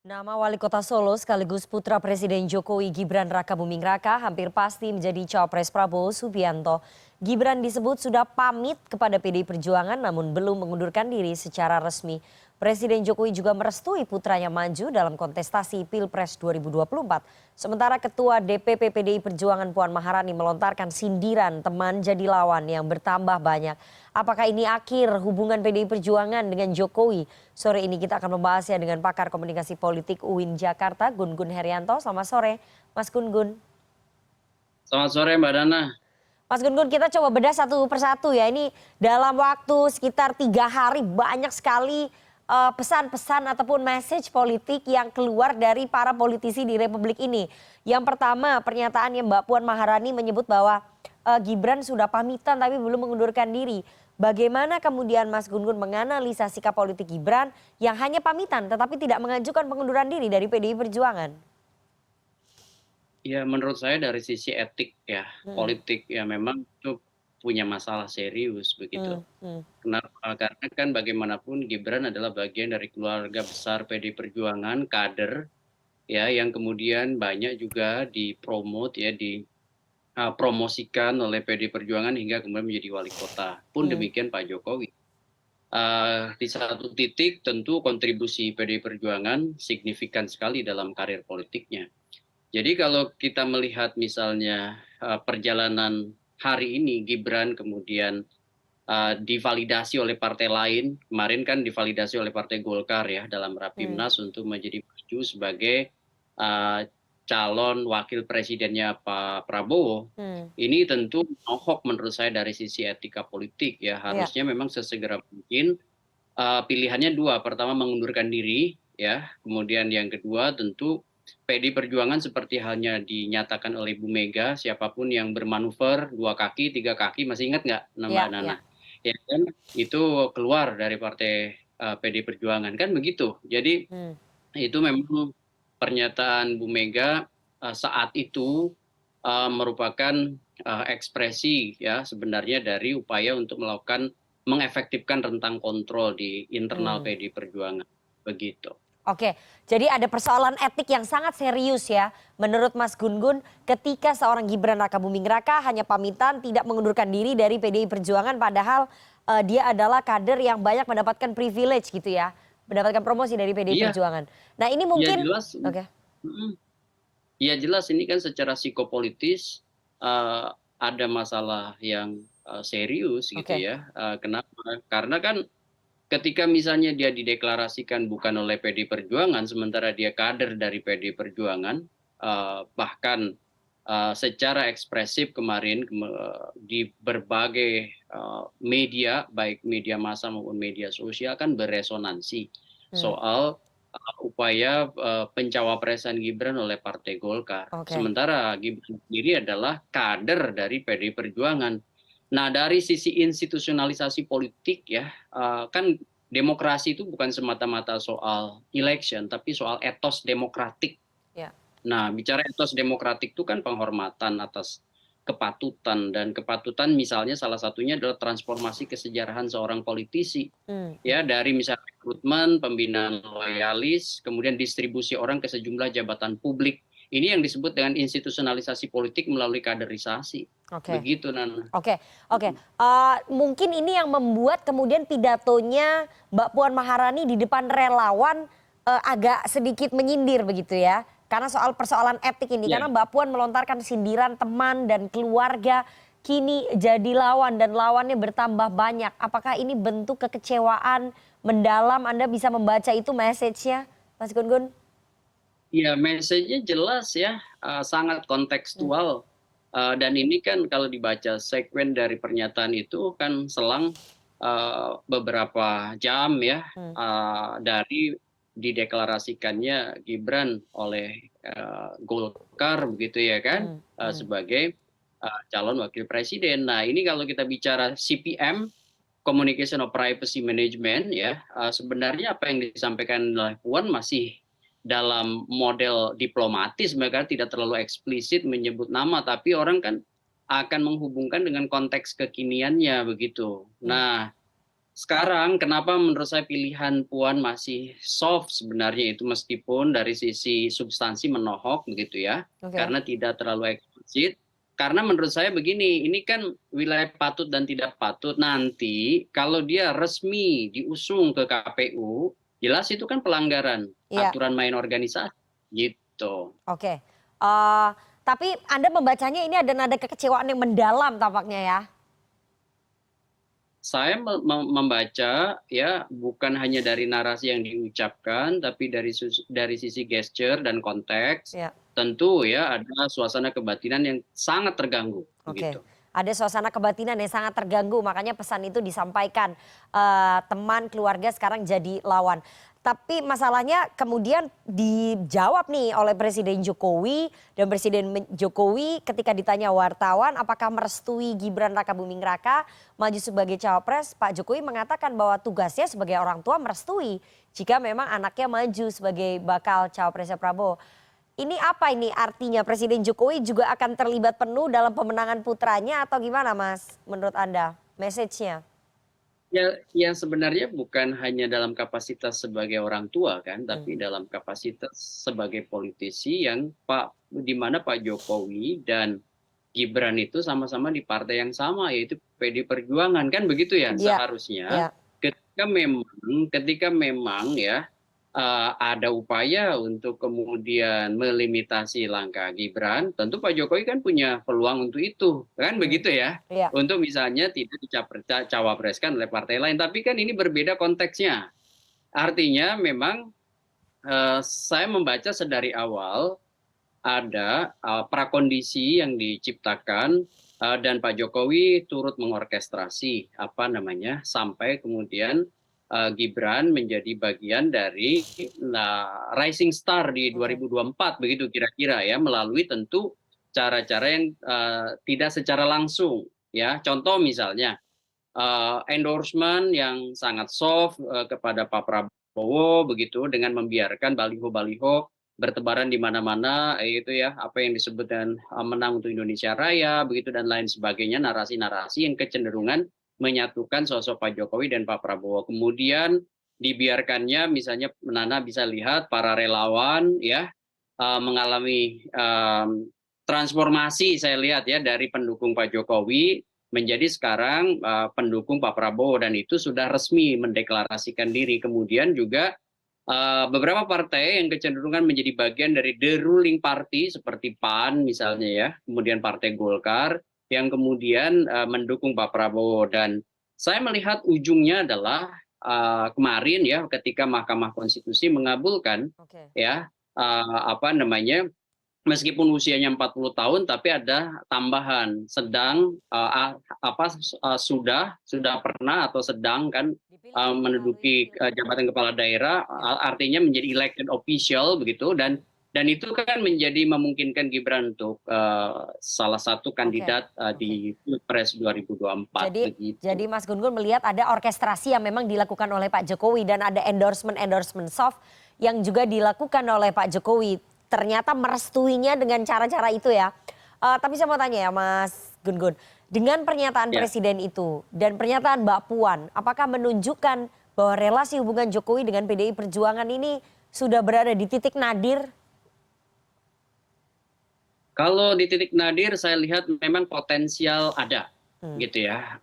Nama wali kota Solo sekaligus putra Presiden Jokowi Gibran Rakabuming Raka hampir pasti menjadi cawapres Prabowo Subianto. Gibran disebut sudah pamit kepada PDI Perjuangan namun belum mengundurkan diri secara resmi. Presiden Jokowi juga merestui putranya maju dalam kontestasi Pilpres 2024. Sementara Ketua DPP PDI Perjuangan Puan Maharani melontarkan sindiran teman jadi lawan yang bertambah banyak. Apakah ini akhir hubungan PDI Perjuangan dengan Jokowi? Sore ini kita akan membahasnya dengan pakar komunikasi politik UIN Jakarta, Gun Gun Herianto. Selamat sore, Mas Gun Gun. Selamat sore Mbak Dana. Mas Gun Gun, kita coba bedah satu persatu ya. Ini dalam waktu sekitar 3 hari banyak sekali pesan-pesan ataupun message politik yang keluar dari para politisi di Republik ini. Yang pertama, pernyataan yang Mbak Puan Maharani menyebut bahwa Gibran sudah pamitan tapi belum mengundurkan diri. Bagaimana kemudian Mas Gun Gun menganalisa sikap politik Gibran yang hanya pamitan tetapi tidak mengajukan pengunduran diri dari PDI Perjuangan? Ya menurut saya dari sisi etik ya, Mm, politik ya memang itu punya masalah serius begitu. mm, mm, Kenapa? Karena kan bagaimanapun Gibran adalah bagian dari keluarga besar PD Perjuangan, kader ya yang kemudian banyak juga dipromot ya dipromosikan oleh PD Perjuangan hingga kemudian menjadi wali kota. Pun mm. demikian Pak Jokowi. Di satu titik tentu kontribusi PD Perjuangan signifikan sekali dalam karir politiknya. Jadi kalau kita melihat misalnya perjalanan hari ini Gibran kemudian divalidasi oleh partai lain, kemarin kan divalidasi oleh Partai Golkar ya dalam Hmm, Rapimnas untuk menjadi maju sebagai eh, calon wakil presidennya Pak Prabowo. hmm, Ini tentu nohok menurut saya dari sisi etika politik ya, ya, harusnya memang sesegera mungkin pilihannya dua, pertama mengundurkan diri ya, kemudian yang kedua tentu PD Perjuangan seperti halnya dinyatakan oleh Bu Mega, siapapun yang bermanuver 2 kaki, 3 kaki, masih ingat nggak Mbak ya, Nana? ya. Ya kan, itu keluar dari partai PD Perjuangan kan begitu. Jadi Hmm. itu memang pernyataan Bu Mega saat itu merupakan ekspresi ya sebenarnya dari upaya untuk melakukan mengefektifkan rentang kontrol di internal Hmm. PD Perjuangan begitu. Oke, jadi ada persoalan etik yang sangat serius ya. Menurut Mas Gun Gun, ketika seorang Gibran Rakabuming Raka hanya pamitan tidak mengundurkan diri dari PDI Perjuangan padahal dia adalah kader yang banyak mendapatkan privilege gitu ya. Mendapatkan promosi dari PDI Iya, Perjuangan. Nah ini iya mungkin, jelas. oke. Mm, iya jelas ini kan secara psikopolitis ada masalah yang serius gitu Oke. ya. Kenapa? Karena kan ketika misalnya dia dideklarasikan bukan oleh PD Perjuangan, sementara dia kader dari PD Perjuangan, bahkan secara ekspresif kemarin di berbagai media, baik media massa maupun media sosial kan beresonansi Hmm, soal upaya pencawapresan Gibran oleh Partai Golkar. oke. Sementara Gibran sendiri adalah kader dari PD Perjuangan. Nah, dari sisi institusionalisasi politik ya, kan demokrasi itu bukan semata-mata soal election, tapi soal etos demokratik. Ya. Nah, bicara etos demokratik itu kan penghormatan atas kepatutan, dan kepatutan misalnya salah satunya adalah transformasi kesejarahan seorang politisi. Hmm, Ya, dari misalnya rekrutmen, pembinaan loyalis, kemudian distribusi orang ke sejumlah jabatan publik. Ini yang disebut dengan institusionalisasi politik melalui kaderisasi. oke. Begitu, Nana. Oke, oke. Mungkin ini yang membuat kemudian pidatonya Mbak Puan Maharani di depan relawan agak sedikit menyindir begitu ya. Karena soal persoalan etik ini, Ya. karena Mbak Puan melontarkan sindiran teman dan keluarga kini jadi lawan dan lawannya bertambah banyak. Apakah ini bentuk kekecewaan mendalam? Anda bisa membaca itu message-nya, Mas Gun Gun? Ya, message-nya jelas ya, sangat Hmm, kontekstual. Dan ini kan kalau dibaca sekuen dari pernyataan itu kan selang beberapa jam ya hmm, dari dideklarasikannya Gibran oleh Golkar begitu ya kan, hmm, hmm. sebagai calon wakil presiden. Nah, ini kalau kita bicara CPM, Communication of Privacy Management ya, sebenarnya apa yang disampaikan oleh Puan masih dalam model diplomatis, mereka tidak terlalu eksplisit menyebut nama, tapi orang kan akan menghubungkan dengan konteks kekiniannya begitu. Hmm. Nah, sekarang kenapa menurut saya pilihan Puan masih soft sebenarnya itu meskipun dari sisi substansi menohok begitu ya, Oke. karena tidak terlalu eksplisit. Karena menurut saya begini, ini kan wilayah patut dan tidak patut. Nanti kalau dia resmi diusung ke KPU, jelas itu kan pelanggaran Iya, aturan main organisasi gitu. oke. Tapi Anda membacanya ini ada nada kekecewaan yang mendalam tampaknya ya? Saya membaca ya bukan hanya dari narasi yang diucapkan, tapi dari sisi gesture dan konteks, Iya. tentu ya ada suasana kebatinan yang sangat terganggu Oke, begitu. ada suasana kebatinan yang sangat terganggu, makanya pesan itu disampaikan, teman, keluarga sekarang jadi lawan. Tapi masalahnya kemudian dijawab nih oleh Presiden Jokowi dan Jokowi ketika ditanya wartawan apakah merestui Gibran Rakabuming Raka maju sebagai cawapres, Pak Jokowi mengatakan bahwa tugasnya sebagai orang tua merestui jika memang anaknya maju sebagai bakal cawapresnya Prabowo. Ini apa ini artinya Presiden Jokowi juga akan terlibat penuh dalam pemenangan putranya atau gimana Mas menurut Anda message-nya? Ya, yang sebenarnya bukan hanya dalam kapasitas sebagai orang tua kan, Hmm, tapi dalam kapasitas sebagai politisi yang di mana Pak Jokowi dan Gibran itu sama-sama di partai yang sama yaitu PD Perjuangan kan begitu ya iya, seharusnya iya, ketika memang ya ada upaya untuk kemudian melimitasi langkah Gibran, tentu Pak Jokowi kan punya peluang untuk itu, kan hmm, begitu ya? iya, Untuk misalnya tidak cawapreskan oleh partai lain, tapi kan ini berbeda konteksnya. Artinya memang saya membaca sedari awal ada prakondisi yang diciptakan dan Pak Jokowi turut mengorkestrasi apa namanya sampai kemudian Gibran menjadi bagian dari rising star di oke, 2024 begitu kira-kira ya melalui tentu cara-cara yang tidak secara langsung ya contoh misalnya endorsement yang sangat soft kepada Pak Prabowo begitu dengan membiarkan baliho-baliho bertebaran di mana-mana itu ya apa yang disebut dengan menang untuk Indonesia Raya begitu dan lain sebagainya narasi-narasi yang kecenderungan menyatukan sosok Pak Jokowi dan Pak Prabowo. Kemudian dibiarkannya misalnya Nana bisa lihat para relawan ya mengalami transformasi saya lihat ya dari pendukung Pak Jokowi menjadi sekarang pendukung Pak Prabowo dan itu sudah resmi mendeklarasikan diri. Kemudian juga beberapa partai yang kecenderungan menjadi bagian dari the ruling party seperti PAN misalnya ya, kemudian Partai Golkar yang kemudian mendukung Pak Prabowo dan saya melihat ujungnya adalah kemarin ya ketika Mahkamah Konstitusi mengabulkan oke, ya apa namanya meskipun usianya 40 tahun tapi ada tambahan sedang sudah pernah atau sedang kan dipilih melalui menduduki pilkada. jabatan kepala daerah Ya, artinya menjadi elected official begitu dan itu kan menjadi memungkinkan Gibran untuk salah satu oke, kandidat oke. di Pilpres 2024 Jadi begitu. jadi Mas Gun-Gun melihat ada orkestrasi yang memang dilakukan oleh Pak Jokowi dan ada endorsement soft yang juga dilakukan oleh Pak Jokowi. Ternyata merestuinya dengan cara-cara itu ya. Tapi saya mau tanya ya Mas Gun-Gun, dengan pernyataan Ya. presiden itu dan pernyataan Mbak Puan, apakah menunjukkan bahwa relasi hubungan Jokowi dengan PDI Perjuangan ini sudah berada di titik nadir? Kalau di titik nadir saya lihat memang potensial ada, Hmm, gitu ya.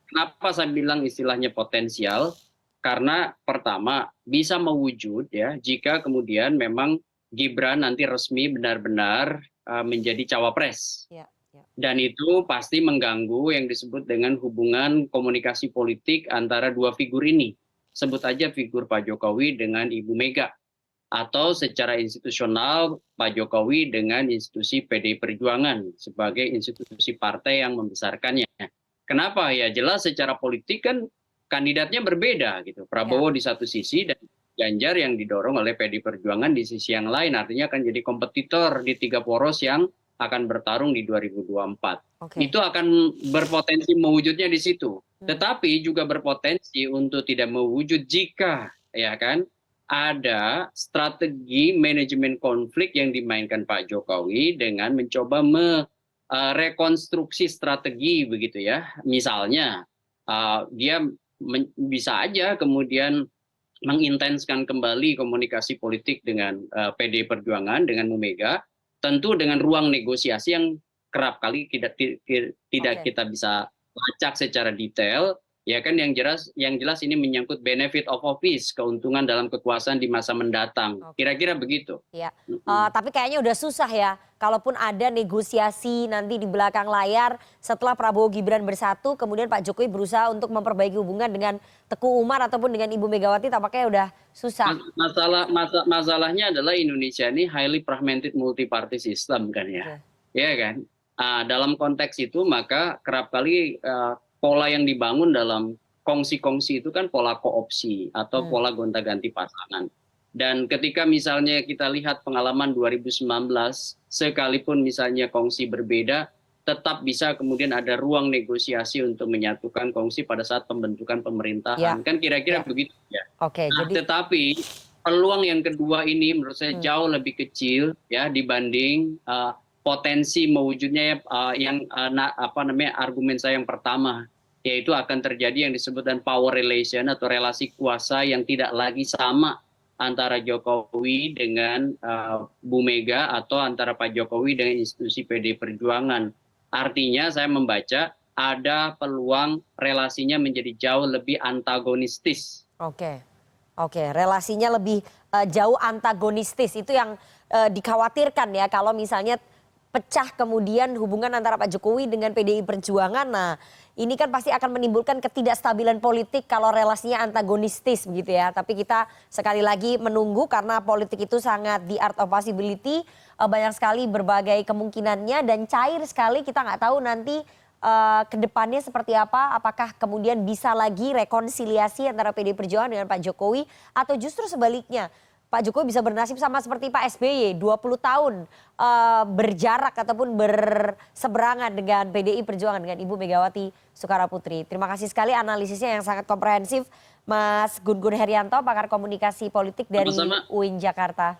Kenapa saya bilang istilahnya potensial? Karena pertama bisa mewujud ya jika kemudian memang Gibran nanti resmi benar-benar menjadi cawapres. ya, ya, Dan itu pasti mengganggu yang disebut dengan hubungan komunikasi politik antara dua figur ini. Sebut aja figur Pak Jokowi dengan Ibu Mega atau secara institusional Pak Jokowi dengan institusi PDI Perjuangan sebagai institusi partai yang membesarkannya. Kenapa? Ya jelas secara politik kan kandidatnya berbeda gitu. ya. Prabowo di satu sisi dan Ganjar yang didorong oleh PDI Perjuangan di sisi yang lain. Artinya akan jadi kompetitor di tiga poros yang akan bertarung di 2024. Oke. Itu akan berpotensi mewujudnya di situ. Hmm, Tetapi juga berpotensi untuk tidak mewujud jika ya kan ada strategi manajemen konflik yang dimainkan Pak Jokowi dengan mencoba merekonstruksi strategi begitu ya. Misalnya dia bisa aja kemudian mengintenskan kembali komunikasi politik dengan PD Perjuangan, dengan Bu Mega, tentu dengan ruang negosiasi yang kerap kali tidak Oke. kita bisa lacak secara detail, ya kan, yang jelas ini menyangkut benefit of office, keuntungan dalam kekuasaan di masa mendatang. Oke. Kira-kira begitu. Iya, Mm-mm. tapi kayaknya udah susah ya, kalaupun ada negosiasi nanti di belakang layar setelah Prabowo Gibran bersatu, kemudian Pak Jokowi berusaha untuk memperbaiki hubungan dengan Teguh Umar ataupun dengan Ibu Megawati, tampaknya udah susah. Masalahnya adalah Indonesia ini highly fragmented multi-party system kan ya. Oke. Ya kan? Dalam konteks itu maka kerap kali pola yang dibangun dalam kongsi-kongsi itu kan pola koopsi atau Hmm. pola gonta-ganti pasangan. Dan ketika misalnya kita lihat pengalaman 2019, sekalipun misalnya kongsi berbeda, tetap bisa kemudian ada ruang negosiasi untuk menyatukan kongsi pada saat pembentukan Ya, pemerintahan. Kan kira-kira ya. begitu ya. Oke, Nah, jadi tetapi peluang yang kedua ini menurut saya hmm, jauh lebih kecil ya dibanding potensi mewujudnya argumen saya yang pertama, yaitu akan terjadi yang disebut dengan power relation atau relasi kuasa yang tidak lagi sama antara Jokowi dengan Bu Mega atau antara Pak Jokowi dengan institusi PD Perjuangan. Artinya saya membaca ada peluang relasinya menjadi jauh lebih antagonistis. oke. Oke, relasinya lebih jauh antagonistis. Itu yang dikhawatirkan ya kalau misalnya pecah kemudian hubungan antara Pak Jokowi dengan PDI Perjuangan. Nah, ini kan pasti akan menimbulkan ketidakstabilan politik kalau relasinya antagonistis begitu ya. Tapi kita sekali lagi menunggu karena politik itu sangat the art of possibility. Banyak sekali berbagai kemungkinannya dan cair sekali, kita nggak tahu nanti ke depannya seperti apa, apakah kemudian bisa lagi rekonsiliasi antara PD Perjuangan dengan Pak Jokowi atau justru sebaliknya Pak Jokowi bisa bernasib sama seperti Pak SBY 20 tahun berjarak ataupun berseberangan dengan PDI Perjuangan dengan Ibu Megawati Soekarnoputri. Terima kasih sekali analisisnya yang sangat komprehensif Mas Gun Gun Herianto, pakar komunikasi politik dari Sama-sama. UIN Jakarta.